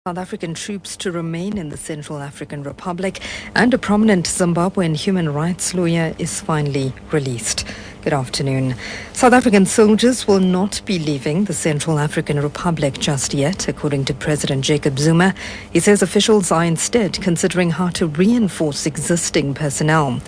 South African troops to remain in the Central African Republic, and a prominent Zimbabwean human rights lawyer is finally released. Good afternoon. South African soldiers will not be leaving the Central African Republic just yet, according to President Jacob Zuma. He says officials are instead considering how to reinforce existing personnel.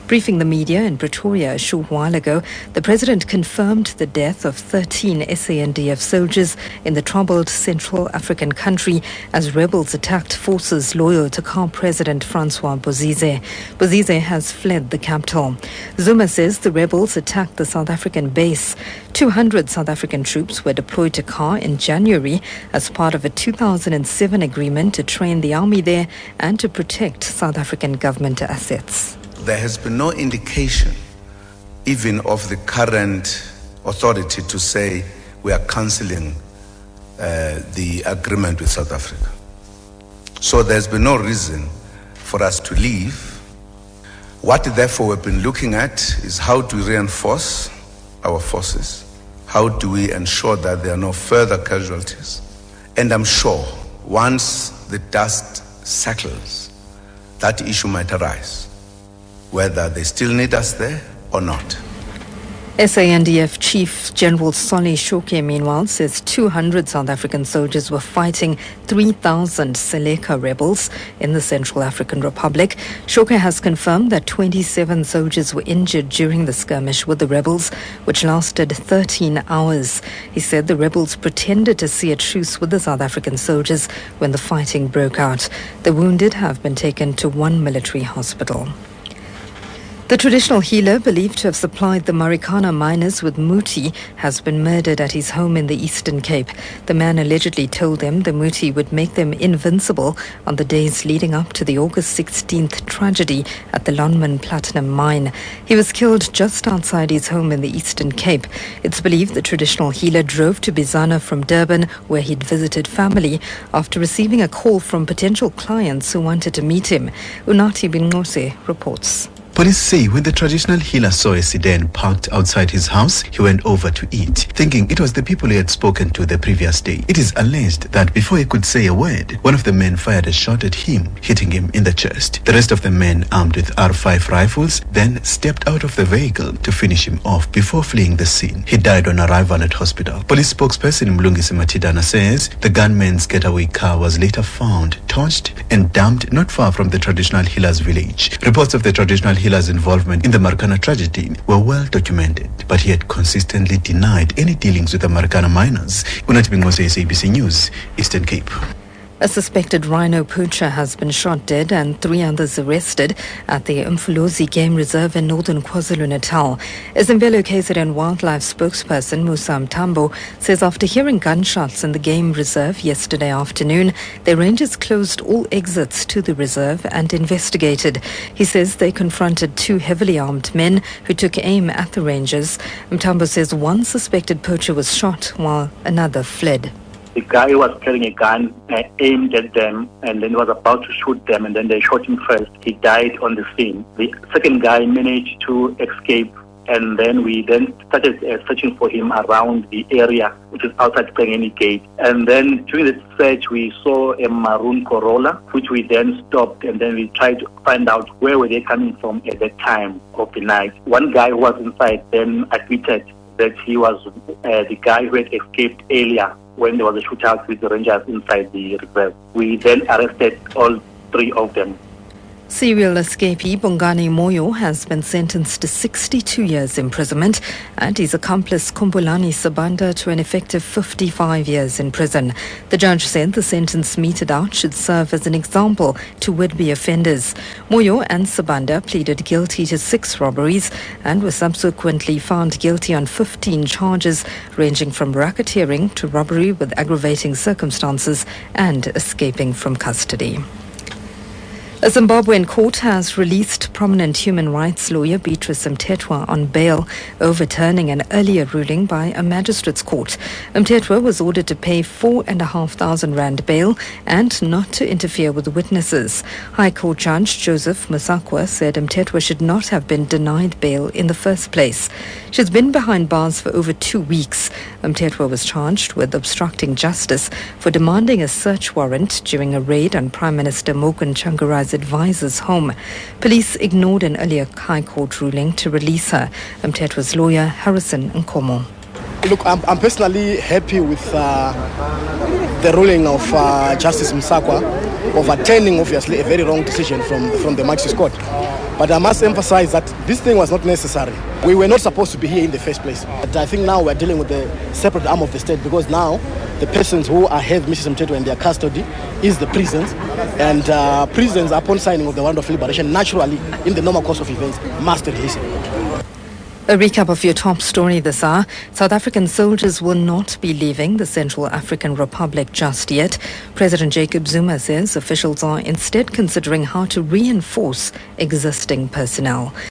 Briefing the media in Pretoria a short while ago, the president confirmed the death of 13 SANDF soldiers in the troubled Central African country as rebels attacked forces loyal to car President Francois Bozize. Bozize has fled the capital. Zuma says the rebels attacked the South African base. 200 South African troops were deployed to Car in January as part of a 2007 agreement to train the army there and to protect South African government assets. There has been no indication, even of the current authority, to say we are cancelling the agreement with South Africa. So there's been no reason for us to leave. What therefore we've been looking at is how do we reinforce our forces? How do we ensure that there are no further casualties? And I'm sure once the dust settles, that issue might arise, whether they still need us there or not. SANDF Chief General Solly Shoke, meanwhile, says 200 South African soldiers were fighting 3,000 Seleka rebels in the Central African Republic. Shoke has confirmed that 27 soldiers were injured during the skirmish with the rebels, which lasted 13 hours. He said the rebels pretended to see a truce with the South African soldiers when the fighting broke out. The wounded have been taken to one military hospital. The traditional healer believed to have supplied the Marikana miners with muti has been murdered at his home in the Eastern Cape. The man allegedly told them the muti would make them invincible on the days leading up to the August 16th tragedy at the Lonmin Platinum Mine. He was killed just outside his home in the Eastern Cape. It's believed the traditional healer drove to Bizana from Durban, where he'd visited family, after receiving a call from potential clients who wanted to meet him. Unati Binose reports. Police say when the traditional healer saw a sedan parked outside his house, he went over to eat, thinking it was the people he had spoken to the previous day. It is alleged that before he could say a word, one of the men fired a shot at him, hitting him in the chest. The rest of the men, armed with R5 rifles, then stepped out of the vehicle to finish him off before fleeing the scene. He died on arrival at hospital. Police spokesperson Mlungisi Matidana says the gunman's getaway car was later found, torched and dumped not far from the traditional healer's village. Reports of the traditional healer's involvement in the Marikana tragedy were well documented, but he had consistently denied any dealings with the Marikana miners. Unati Bingose, SABC News, Eastern Cape. A suspected rhino poacher has been shot dead and 3 others arrested at the Umfolozi Game Reserve in northern KwaZulu-Natal. Ezimbelo KZN wildlife spokesperson Musa Mtambo says after hearing gunshots in the game reserve yesterday afternoon, their rangers closed all exits to the reserve and investigated. He says they confronted 2 heavily armed men who took aim at the rangers. Mtambo says one suspected poacher was shot while another fled. The guy was carrying a gun, aimed at them, and then was about to shoot them, and then they shot him first. He died on the scene. The second guy managed to escape, and then we started searching for him around the area, which is outside Pengeni Gate. And then during the search, we saw a maroon Corolla, which we then stopped, and then we tried to find out where were they coming from at that time of the night. One guy who was inside then admitted that he was the guy who had escaped earlier when there was a shootout with the rangers inside the reserve. We then arrested all 3 of them. Serial escapee Bongani Moyo has been sentenced to 62 years imprisonment and his accomplice Kumbulani Sabanda to an effective 55 years in prison. The judge said the sentence meted out should serve as an example to would-be offenders. Moyo and Sabanda pleaded guilty to 6 robberies and were subsequently found guilty on 15 charges ranging from racketeering to robbery with aggravating circumstances and escaping from custody. A Zimbabwean court has released prominent human rights lawyer Beatrice Mthethwa on bail, overturning an earlier ruling by a magistrate's court. Mthethwa was ordered to pay 4,500 rand bail and not to interfere with witnesses. High Court Judge Joseph Musakwa said Mthethwa should not have been denied bail in the first place. She's been behind bars for over 2 weeks. Mthethwa was charged with obstructing justice for demanding a search warrant during a raid on Prime Minister Mogun Tsvangirai's advisor's home. Police ignored an earlier High Court ruling to release her. Mthethwa's lawyer, Harrison Nkomo. Look, I'm personally happy with the ruling of Justice Musakwa, overturning obviously a very wrong decision from the Magistrates Court. But I must emphasize that this thing was not necessary. We were not supposed to be here in the first place. But I think now we're dealing with the separate arm of the state, because now the persons who have Mrs. Mthethwa in their custody is the prisons, and prisons, upon signing of the warrant of liberation, naturally, in the normal course of events, must release it. A recap of your top story this hour. South African soldiers will not be leaving the Central African Republic just yet. President Jacob Zuma says officials are instead considering how to reinforce existing personnel.